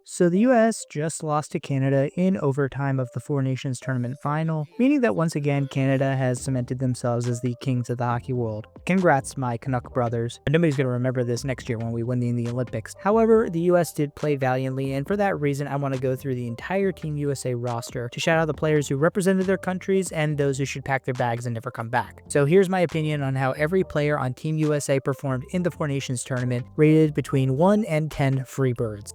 So the US just lost to Canada in overtime of the Four Nations Tournament final, meaning that once again Canada has cemented themselves as the kings of the hockey world. Congrats, my Canuck brothers. Nobody's going to remember this next year when we win in the Olympics. However, the US did play valiantly, and for that reason I want to go through the entire Team USA roster to shout out the players who represented their countries and those who should pack their bags and never come back. So here's my opinion on how every player on Team USA performed in the Four Nations Tournament, rated between 1 and 10 free birds.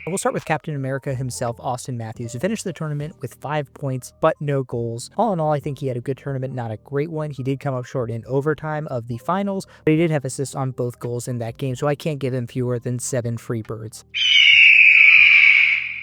We'll start with Captain America himself, Austin Matthews, who finished the tournament with 5 points, but no goals. All in all, I think he had a good tournament, not a great one. He did come up short in overtime of the finals, but he did have assists on both goals in that game, so I can't give him fewer than 7 free birds.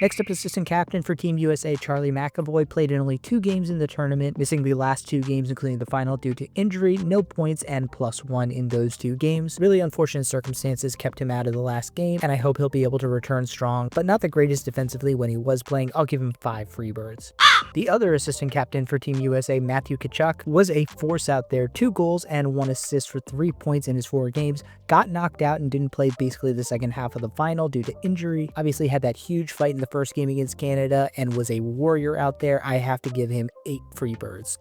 Next up, assistant captain for Team USA, Charlie McAvoy, played in only 2 games in the tournament, missing the last 2 games, including the final, due to injury, no points, and +1 in those 2 games. Really unfortunate circumstances kept him out of the last game, and I hope he'll be able to return strong, but not the greatest defensively when he was playing. I'll give him 5 free birds. The other assistant captain for Team USA, Matthew Tkachuk, was a force out there, 2 goals and 1 assist for 3 points in his 4 games, got knocked out and didn't play basically the second half of the final due to injury. Obviously had that huge fight in the first game against Canada and was a warrior out there. I have to give him 8 free birds.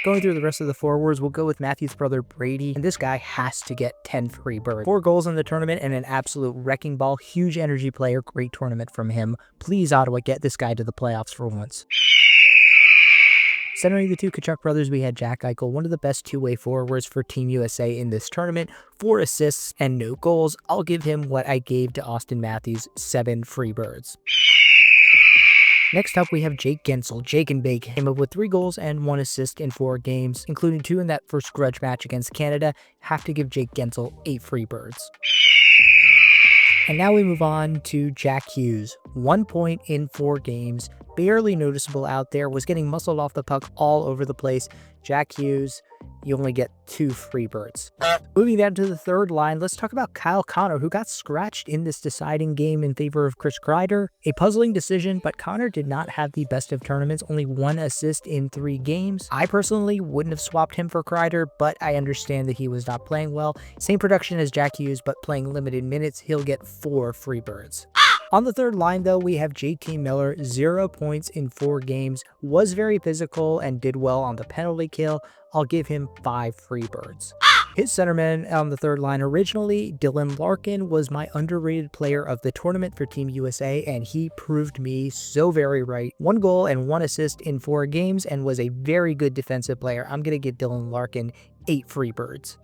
Going through the rest of the forwards, we'll go with Matthew's brother Brady, and this guy has to get 10 free birds. 4 goals in the tournament and an absolute wrecking ball. Huge energy player, great tournament from him. Please, Ottawa, get this guy to the playoffs for once. Centering the 2 Tkachuk brothers, we had Jack Eichel, one of the best two-way forwards for Team USA in this tournament. 4 assists and no goals. I'll give him what I gave to Austin Matthews, 7 free birds. Next up, we have Jake Guentzel. Jake and Bake came up with 3 goals and 1 assist in 4 games, including 2 in that first grudge match against Canada. Have to give Jake Guentzel 8 free birds. And now we move on to Jack Hughes. 1 point in 4 games, barely noticeable out there, was getting muscled off the puck all over the place. Jack Hughes, you only get 2 free birds. Moving down to the third line, let's talk about Kyle Connor, who got scratched in this deciding game in favor of Chris Kreider. A puzzling decision, but Connor did not have the best of tournaments, only 1 assist in 3 games. I personally wouldn't have swapped him for Kreider, but I understand that he was not playing well. Same production as Jack Hughes, but playing limited minutes. He'll get 4 free birds. On the third line, though, we have JT Miller, 0 points in 4 games, was very physical and did well on the penalty kill. I'll give him 5 free birds. His centerman on the third line originally, Dylan Larkin, was my underrated player of the tournament for Team USA, and he proved me so very right. 1 goal and 1 assist in 4 games and was a very good defensive player. I'm going to give Dylan Larkin 8 free birds.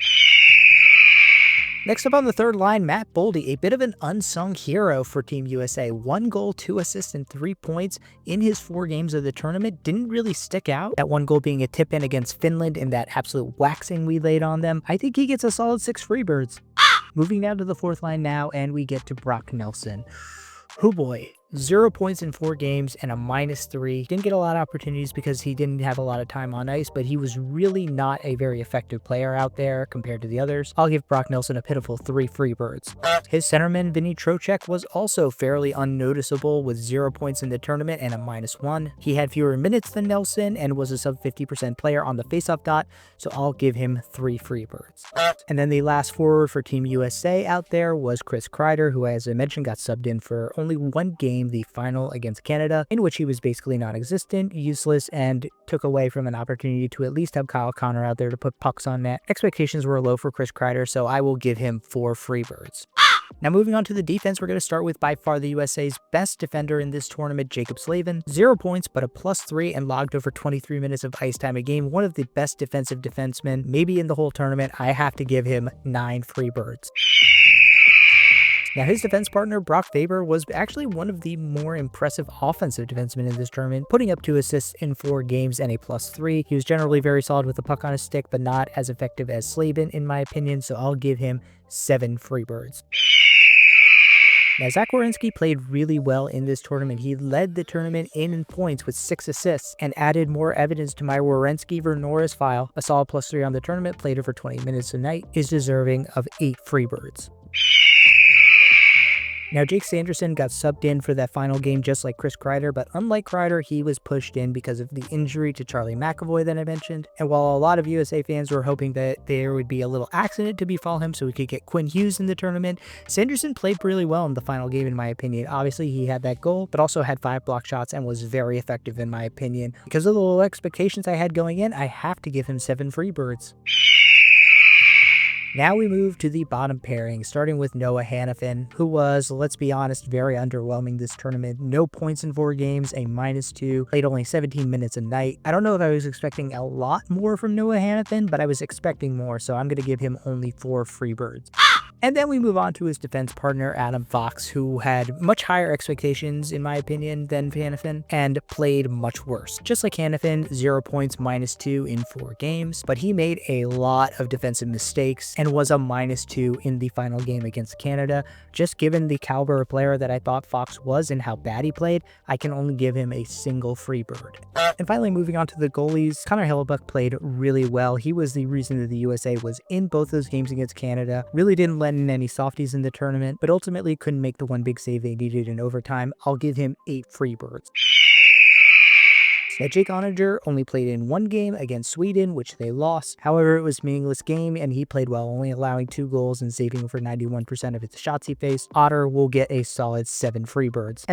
Next up on the third line, Matt Boldy, a bit of an unsung hero for Team USA. 1 goal, 2 assists, and 3 points in his 4 games of the tournament. Didn't really stick out. That 1 goal being a tip-in against Finland and that absolute waxing we laid on them. I think he gets a solid 6 free birds. Moving down to the fourth line now, and we get to Brock Nelson. Oh boy. 0 points in 4 games and a -3. Didn't get a lot of opportunities because he didn't have a lot of time on ice, but he was really not a very effective player out there compared to the others. I'll give Brock Nelson a pitiful 3 free birds. His centerman, Vinny Trocheck, was also fairly unnoticeable with 0 points in the tournament and a -1. He had fewer minutes than Nelson and was a sub 50% player on the faceoff dot, so I'll give him 3 free birds. And then the last forward for Team USA out there was Chris Kreider, who, as I mentioned, got subbed in for only 1 game, the final against Canada, in which he was basically non-existent, useless, and took away from an opportunity to at least have Kyle Connor out there to put pucks on net. Expectations were low for Chris Kreider, so I will give him 4 free birds. Now moving on to the defense, we're going to start with by far the USA's best defender in this tournament, Jacob Slavin. 0 points, but a +3 and logged over 23 minutes of ice time a game. One of the best defensive defensemen, maybe in the whole tournament. I have to give him 9 free birds. Now, his defense partner, Brock Faber, was actually one of the more impressive offensive defensemen in this tournament, putting up 2 assists in 4 games and a +3. He was generally very solid with the puck on his stick, but not as effective as Slavin, in my opinion, so I'll give him 7 free birds. Now, Zach Werenski played really well in this tournament. He led the tournament in points with 6 assists and added more evidence to my Werenski v. Norris file. A solid +3 on the tournament, played over 20 minutes a night, is deserving of 8 free birds. Now, Jake Sanderson got subbed in for that final game just like Chris Kreider, but unlike Kreider, he was pushed in because of the injury to Charlie McAvoy that I mentioned. And while a lot of USA fans were hoping that there would be a little accident to befall him so we could get Quinn Hughes in the tournament, Sanderson played really well in the final game in my opinion. Obviously, he had that goal, but also had 5 block shots and was very effective in my opinion. Because of the low expectations I had going in, I have to give him 7 free birds. Now we move to the bottom pairing, starting with Noah Hannafin, who was, let's be honest, very underwhelming this tournament. No points in 4 games, a -2, played only 17 minutes a night. I don't know if I was expecting a lot more from Noah Hannafin, but I was expecting more, so I'm going to give him only 4 free birds. And then we move on to his defense partner, Adam Fox, who had much higher expectations, in my opinion, than Hannafin, and played much worse. Just like Hannafin, 0 points, -2 in 4 games, but he made a lot of defensive mistakes and was a -2 in the final game against Canada. Just given the caliber of player that I thought Fox was and how bad he played, I can only give him a single free bird. And finally, moving on to the goalies, Connor Hellebuyck played really well. He was the reason that the USA was in both those games against Canada. Really didn't let in any softies in the tournament, but ultimately couldn't make the one big save they needed in overtime. I'll give him 8 free birds. Now, Jake Oninger only played in 1 game against Sweden, which they lost. However, it was a meaningless game, and he played well, only allowing 2 goals and saving for 91% of his shots he faced. Otter will get a solid 7 free birds.